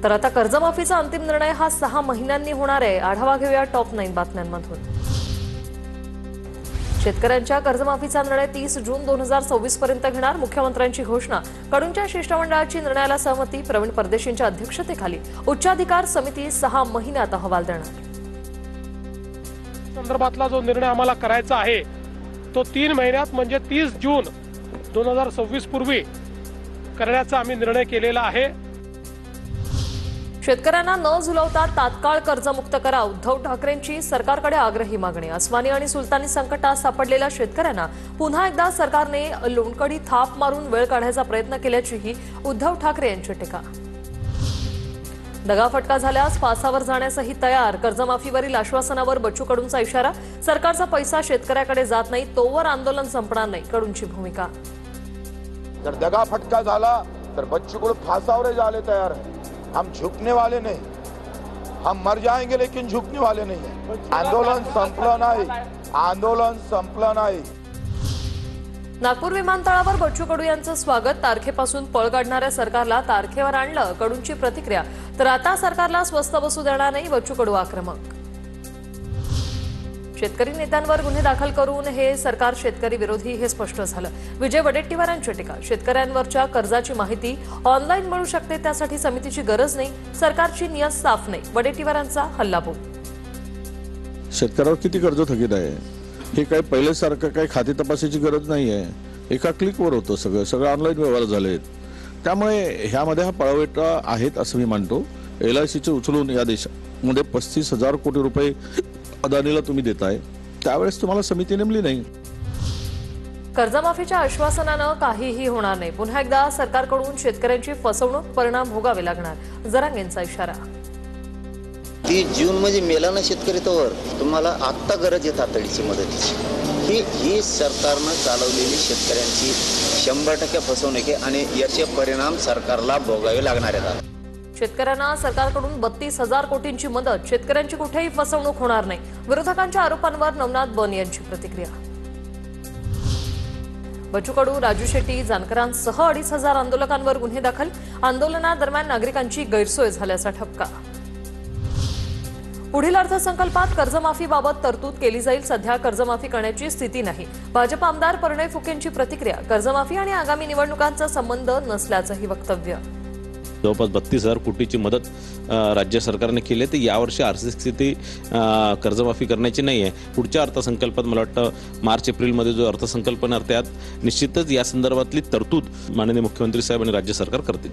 तर आता कर्जमाफीचा अंतिम निर्णय हा 6 महिन्यांनी होणार आहे। आढावा घेऊया टॉप 9 बातम्यांमधून। शेतकऱ्यांच्या कर्जमाफीचा निर्णय 30 जून 2026 पर्यंत घेणार, मुख्यमंत्र्यांची घोषणा। कडूंच्या शिष्टमंडळाची निर्णयाला सहमती, प्रवीण परदेशींच्या अध्यक्षतेखाली उच्चाधिकार समिती 6 महिन्यात अहवाल देणार। संदर्भातला जो निर्णय आम्हाला करायचा आहे तो 3 महिन्यात म्हणजे 30 जून 2026 पूर्वी करण्याचा आम्ही निर्णय केलेला आहे। शेतकऱ्यांना न झुलवता तात्काळ कर्जमुक्त करा, उद्धव ठाकरेंची सरकारकडे आग्रही मागणी। अस्मानी आणि सुलतानी संकटात सापडलेल्या शेतकऱ्यांना पुन्हा एकदा सरकारने लोणकडी थाप मारून वेळ काढायचा प्रयत्न केल्याचीही उद्धव ठाकरे यांची टीका। दगाफटका झाल्यास फासावर जाण्यासही तयार, कर्जमाफीवरील आश्वासनावर बच्चू कडूंचा इशारा। सरकारचा पैसा शेतकऱ्याकडे जात नाही तोवर आंदोलन संपणार नाही, कडूंची भूमिका। जर दगाफटका झाला तर बच्चू कडू फासावर जाने तैयार है। हम झुकने वाले नहीं, हम मर जाएंगे लेकिन झुकने वाले नहीं है। आंदोलन संपलं नाही, आंदोलन संपलं नाही। नागपूर विमानतळावर बच्चू कडू यांचं स्वागत, तारखेपासून पळ काढणाऱ्या सरकारला तारखेवर आणलं, कडूंची प्रतिक्रिया। तर आता सरकारला स्वस्थ बसू देणार नाही, बच्चू कडू आक्रमक। शेतकरी नेत्यांवर गुन्हे दाखल करून हे सरकार शेतकरी विरोधी हे स्पष्ट झालं। विजय वडेट्टीवारांची टीका, शेतकऱ्यांवरच्या कर्जाची माहिती ऑनलाईन मिळू शकते, त्यासाठी समितीची गरज नाही, सरकारची नियत साफ नाही, वडेट्टीवारांचा हल्लाबोल। शेतकऱ्यावर किती कर्ज थकीत आहे हे काही पहिल्यासारखं काही खाते तपासायची गरज नाही आहे। एका क्लिकवर होतं, सगळं ऑनलाईन व्यवहार झालेत। त्यामुळे ह्यामध्ये हा पळवाटा आहेत असं मी मानतो। LICचे उचलून या देशामध्ये 35,000 कोटी रुपये अदानीला तुम्ही देताय, त्यावेळेस तुम्हाला समिती नेमली नाही। कर्जमाफीच्या आश्वासनानं काहीही होणार नाही, पुन्हा एकदा सरकारकडून शेतकऱ्यांची फसवणूक, परिणाम भोगावे लागणार, जरांगेंचा इशारा। 30 जून म्हणजे मेला ना शेतकरी तोवर तुम्हाला आत्ता गरज आहे तातडीची मदतीची। ही सरकारनं चालवलेली शेतकऱ्यांची 100% फसवणूक आहे आणि याचे परिणाम सरकारला भोगावे लागणार आहेत। शेतकऱ्यांना सरकारकडून 32,000 कोटींची मदत, शेतकऱ्यांची कुठेही फसवणूक होणार नाही, विरोधकांच्या आरोपांवर नवनाथ बन यांची प्रतिक्रिया। बच्चू कडू, राजू शेट्टी, जानकरांसह 2,500 आंदोलकांवर गुन्हे दाखल, आंदोलनादरम्यान नागरिकांची गैरसोय झाल्याचा ठपका। पुढील अर्थसंकल्पात कर्जमाफीबाबत तरतूद केली जाईल, सध्या कर्जमाफी करण्याची स्थिती नाही, भाजप आमदार परिणय फुकेंची प्रतिक्रिया। कर्जमाफी आणि आगामी निवडणुकांचा संबंध नसल्याचंही वक्तव्य। जवळपास 32,000 कोटीची मदत राज्य सरकारने केली आहे, तर यावर्षी आर्थिक स्थिती कर्जमाफी करण्याची नाही आहे। पुढच्या अर्थसंकल्पात मला वाटतं मार्च-एप्रिलमध्ये जो अर्थसंकल्प येणार त्यात निश्चितच या संदर्भातली तरतूद माननीय मुख्यमंत्री साहेब आणि राज्य सरकार करतील।